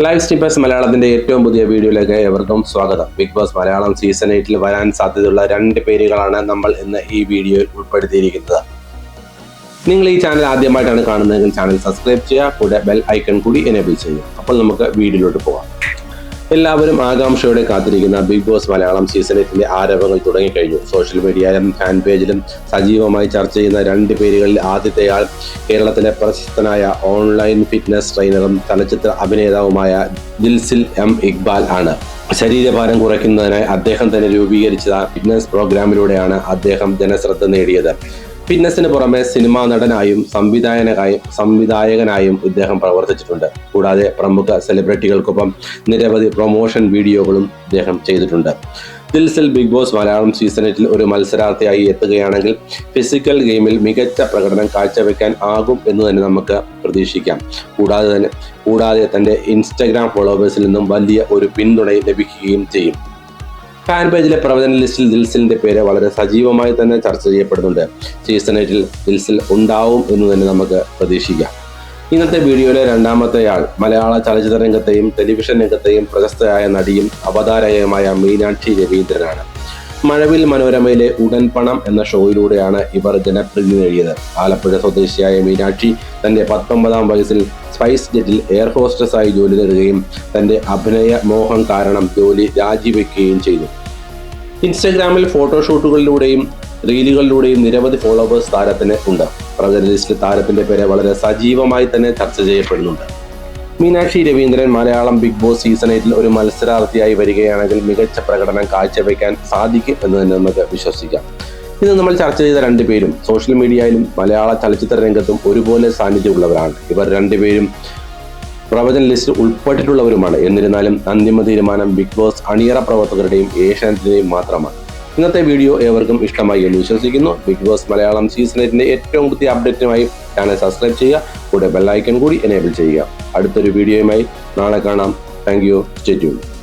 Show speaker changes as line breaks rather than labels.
Live snippers മലയാളത്തിന്റെ ഏറ്റവും പുതിയ വീഡിയോയിലേക്ക് ഏവർക്കും സ്വാഗതം. ബിഗ് ബോസ് മലയാളം സീസൺ 8 വരാൻ സാധ്യതയുള്ള 2 പേരുകളാണ് നമ്മൾ ഇന്ന് ഈ വീഡിയോയിൽ ഉൾപ്പെടുത്തിയിരിക്കുന്നത്. നിങ്ങൾ ഈ ചാനൽ ആദ്യമായിട്ടാണ് കാണുന്നതെങ്കിൽ ചാനൽ സബ്സ്ക്രൈബ് ചെയ്യുക, കൂടെ ബെൽ ഐക്കൺ കൂടി എനേബിൾ ചെയ്യുക. അപ്പോൾ നമുക്ക് വീഡിയോയിലോട്ട് പോകാം. എല്ലാവരും ആകാംക്ഷയോടെ കാത്തിരിക്കുന്ന ബിഗ് ബോസ് മലയാളം സീസൺ 8 ആരവങ്ങൾ തുടങ്ങിക്കഴിഞ്ഞു. സോഷ്യൽ മീഡിയയിലും ഫാൻ പേജിലും സജീവമായി ചർച്ച ചെയ്യുന്ന 2 പേരുകളിൽ ആദ്യത്തെയാൾ കേരളത്തിലെ പ്രശസ്തനായ ഓൺലൈൻ ഫിറ്റ്നസ് ട്രെയിനറും ചലച്ചിത്ര അഭിനേതാവുമായ ദിൽസിൽ എം ഇക്ബാൽ ആണ്. ശരീരഭാരം കുറയ്ക്കുന്നതിനായി അദ്ദേഹം തന്നെ രൂപീകരിച്ച ഫിറ്റ്നസ് പ്രോഗ്രാമിലൂടെയാണ് അദ്ദേഹം ജനശ്രദ്ധ നേടിയത്. ഫിറ്റ്നസിന് പുറമെ സിനിമാ നടനായും സംവിധായകനായും ഇദ്ദേഹം പ്രവർത്തിച്ചിട്ടുണ്ട്. കൂടാതെ പ്രമുഖ സെലിബ്രിറ്റികൾക്കൊപ്പം നിരവധി പ്രൊമോഷൻ വീഡിയോകളും ഇദ്ദേഹം ചെയ്തിട്ടുണ്ട്. ദിൽസിൽ ബിഗ് ബോസ് മലയാളം സീസൺ 8 ഒരു മത്സരാർത്ഥിയായി എത്തുകയാണെങ്കിൽ ഫിസിക്കൽ ഗെയിമിൽ മികച്ച പ്രകടനം കാഴ്ചവെക്കാൻ ആകും എന്ന് തന്നെ നമുക്ക് പ്രതീക്ഷിക്കാം. കൂടാതെ തന്റെ ഇൻസ്റ്റഗ്രാം ഫോളോവേഴ്സിൽ നിന്നും വലിയ ഒരു പിന്തുണ ലഭിക്കുകയും ചെയ്യും. ഫാൻ പേജിലെ പ്രവചന ലിസ്റ്റിൽ ദിൽസിലിന്റെ പേര് വളരെ സജീവമായി തന്നെ ചർച്ച ചെയ്യപ്പെടുന്നുണ്ട്. സീസൺ 8 ദിൽസിൽ ഉണ്ടാവും എന്ന് തന്നെ നമുക്ക് പ്രതീക്ഷിക്കാം. ഇന്നത്തെ വീഡിയോയിലെ രണ്ടാമത്തെയാൾ മലയാള ചലച്ചിത്ര രംഗത്തെയും ടെലിവിഷൻ രംഗത്തെയും പ്രശസ്തയായ നടിയും അവതാരകയുമായ മീനാക്ഷി രവീന്ദ്രനാണ്. മഴവിൽ മനോരമയിലെ ഉടൻ പണം എന്ന ഷോയിലൂടെയാണ് ഇവർ ജനപ്രീതി നേടിയത്. ആലപ്പുഴ സ്വദേശിയായ മീനാക്ഷി തന്റെ 19-ാം വയസ്സിൽ സ്പൈസ് ജെറ്റിൽ എയർ ഹോസ്റ്റസായി ജോലി നേടുകയും തന്റെ അഭിനയ മോഹം കാരണം ജോലി രാജിവെക്കുകയും ചെയ്തു. ഇൻസ്റ്റഗ്രാമിൽ ഫോട്ടോഷൂട്ടുകളിലൂടെയും റീലുകളിലൂടെയും നിരവധി ഫോളോവേഴ്സ് താരത്തിന് ഉണ്ട്. പ്രവചന ലിസ്റ്റിൽ താരത്തിന്റെ പേര് വളരെ സജീവമായി തന്നെ ചർച്ച ചെയ്യപ്പെടുന്നുണ്ട്. Meenakshi Raveendran Malayalam Bigg Boss season 8 ഒരു മത്സരാർത്ഥിയായി വരികയാണെങ്കിൽ മികച്ച പ്രകടനം കാഴ്ചവെക്കാൻ സാധിക്കും എന്ന് തന്നെ നമുക്ക് വിശ്വസിക്കാം. ഇന്ന് നമ്മൾ ചർച്ച ചെയ്ത 2 പേരും സോഷ്യൽ മീഡിയയിലും മലയാള ചലച്ചിത്ര രംഗത്തും ഒരുപോലെ സാന്നിധ്യമുള്ളവരാണ്. ഇവർ 2 പേരും പ്രവചന ലിസ്റ്റിൽ ഉൾപ്പെട്ടിട്ടുള്ളവരുമാണ്. എന്നിരുന്നാലും അന്തിമ തീരുമാനം ബിഗ് ബോസ് അണിയറ പ്രവർത്തകരുടെയും ഏഷ്യാനെറ്റിന്റെയും മാത്രമാണ്. ഇന്നത്തെ വീഡിയോ ഏവർക്കും ഇഷ്ടമായി എന്ന് വിശ്വസിക്കുന്നു. ബിഗ് ബോസ് മലയാളം സീസൺ 8 ഏറ്റവും പുതിയ അപ്ഡേറ്റുമായി ചാനൽ സബ്സ്ക്രൈബ് ചെയ്യുക, കൂടെ ബെൽ ഐക്കൺ കൂടി എനേബിൾ ചെയ്യുക. അടുത്തൊരു വീഡിയോയുമായി നാളെ കാണാം. Thank you. Stay tuned.